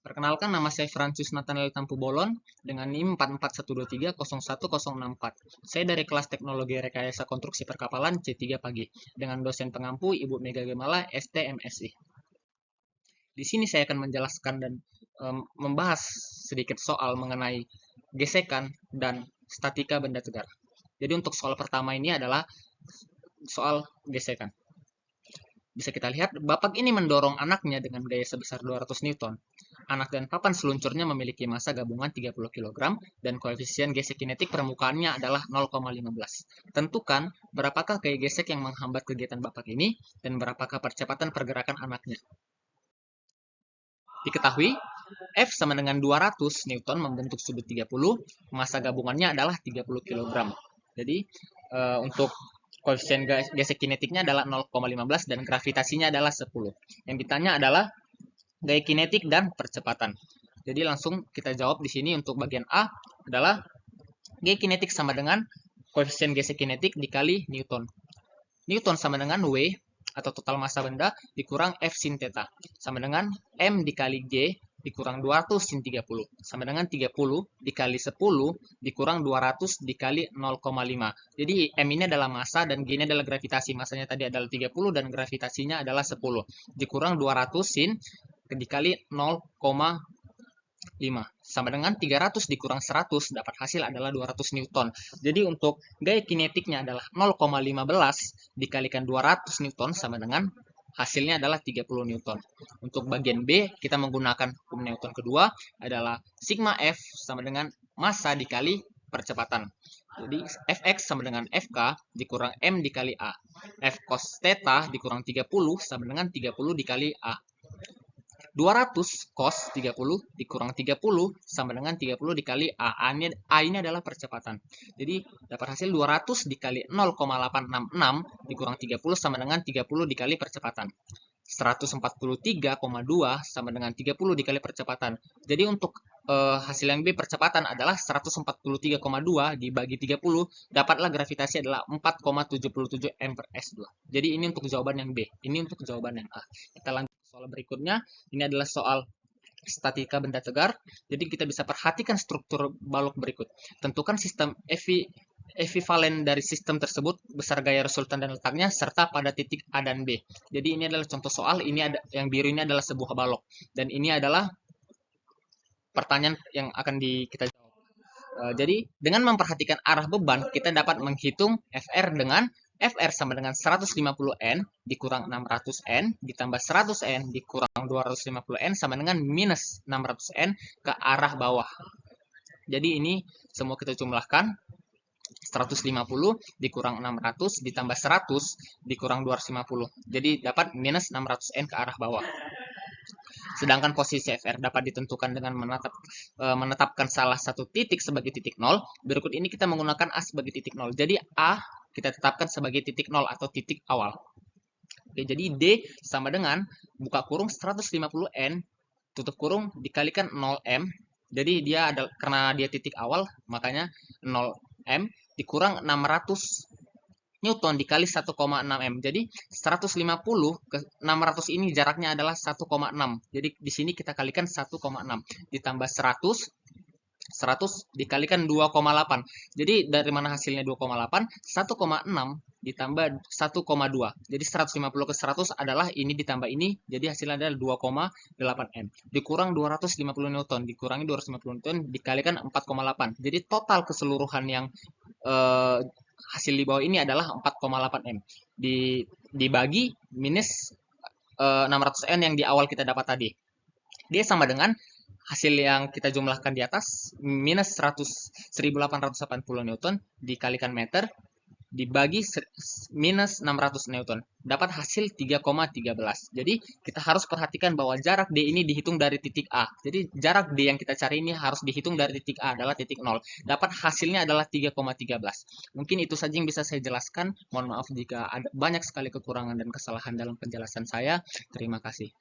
Perkenalkan, nama saya Francius Nathanael Tampu Bolon dengan NIM 44123010064. Saya dari kelas Teknologi Rekayasa Konstruksi Perkapalan C3 Pagi dengan dosen pengampu Ibu Mega Gemala STMSI. Di sini saya akan menjelaskan dan membahas sedikit soal mengenai gesekan dan statika benda tegar. Jadi untuk soal pertama ini adalah soal gesekan. Bisa kita lihat, bapak ini mendorong anaknya dengan gaya sebesar 200 Newton. Anak dan papan seluncurnya memiliki massa gabungan 30 kg dan koefisien gesek kinetik permukaannya adalah 0,15. Tentukan berapakah gaya gesek yang menghambat kegiatan bapak ini dan berapakah percepatan pergerakan anaknya. Diketahui, F sama dengan 200 Newton membentuk sudut 30, massa gabungannya adalah 30 kg. Jadi, untuk koefisien gesek kinetiknya adalah 0,15 dan gravitasinya adalah 10. Yang ditanya adalah gaya kinetik dan percepatan. Jadi langsung kita jawab di sini untuk bagian A adalah gaya kinetik sama dengan koefisien gesek kinetik dikali Newton. Newton sama dengan W atau total massa benda dikurang F sin theta sama dengan M dikali G dikurang 200 sin 30 sama dengan 30 dikali 10 dikurang 200 dikali 0,5. Jadi M ini adalah massa dan G ini adalah gravitasi. Massanya tadi adalah 30 dan gravitasinya adalah 10. Dikurang 200 sin dikali 0,5 sama dengan 300 dikurang 100 dapat hasil adalah 200 Newton. Jadi untuk gaya kinetiknya adalah 0,15 dikalikan 200 Newton sama dengan hasilnya adalah 30 Newton. Untuk bagian B, kita menggunakan hukum Newton kedua adalah sigma F sama dengan massa dikali percepatan. Jadi Fx sama dengan Fk dikurang M dikali A. F cos theta dikurang 30 sama dengan 30 dikali A. 200 cos 30 dikurang 30 sama dengan 30 dikali A. A ini adalah percepatan. Jadi dapat hasil 200 dikali 0,866 dikurang 30 sama dengan 30 dikali percepatan. 143,2 sama dengan 30 dikali percepatan. Jadi untuk hasil yang B percepatan adalah 143,2 dibagi 30, dapatlah gravitasi adalah 4,77 M per S2. Jadi ini untuk jawaban yang B. Ini untuk jawaban yang A. Kita lanjut ke soal berikutnya. Ini adalah soal statika benda tegar. Jadi kita bisa perhatikan struktur balok berikut. Tentukan sistem ekivalen dari sistem tersebut, besar gaya resultan dan letaknya, serta pada titik A dan B. Jadi ini adalah contoh soal, ini ada yang biru ini adalah sebuah balok. Dan ini adalah pertanyaan yang akan kita jawab. Jadi dengan memperhatikan arah beban, kita dapat menghitung FR dengan FR sama dengan 150N dikurang 600N ditambah 100N dikurang 250N sama dengan minus 600N ke arah bawah. Jadi ini semua kita jumlahkan. 150 dikurang 600 ditambah 100 dikurang 250. Jadi dapat minus 600N ke arah bawah. Sedangkan posisi FR dapat ditentukan dengan menetapkan salah satu titik sebagai titik nol. Berikut ini kita menggunakan A sebagai titik nol. Jadi A kita tetapkan sebagai titik nol atau titik awal. Oke, jadi D sama dengan buka kurung 150N tutup kurung dikalikan 0M. Jadi dia ada, karena dia titik awal makanya 0M dikurang 600 Newton dikali 1,6 M. Jadi 150 ke 600 ini jaraknya adalah 1,6. Jadi di sini kita kalikan 1,6 ditambah 100 dikalikan 2,8. Jadi dari mana hasilnya 2,8? 1,6 ditambah 1,2. Jadi 150 ke 100 adalah ini ditambah ini. Jadi hasilnya adalah 2,8 M. Dikurang 250 Newton. Dikurangi 250 Newton dikalikan 4,8. Jadi total keseluruhan yang hasil di bawah ini adalah 4,8 M. Dibagi minus 600N yang di awal kita dapat tadi. Dia sama dengan hasil yang kita jumlahkan di atas minus 1880 Newton dikalikan meter dibagi minus 600 Newton. Dapat hasil 3,13. Jadi kita harus perhatikan bahwa jarak D ini dihitung dari titik A. Jadi jarak D yang kita cari ini harus dihitung dari titik A adalah titik 0. Dapat hasilnya adalah 3,13. Mungkin itu saja yang bisa saya jelaskan. Mohon maaf jika ada banyak sekali kekurangan dan kesalahan dalam penjelasan saya. Terima kasih.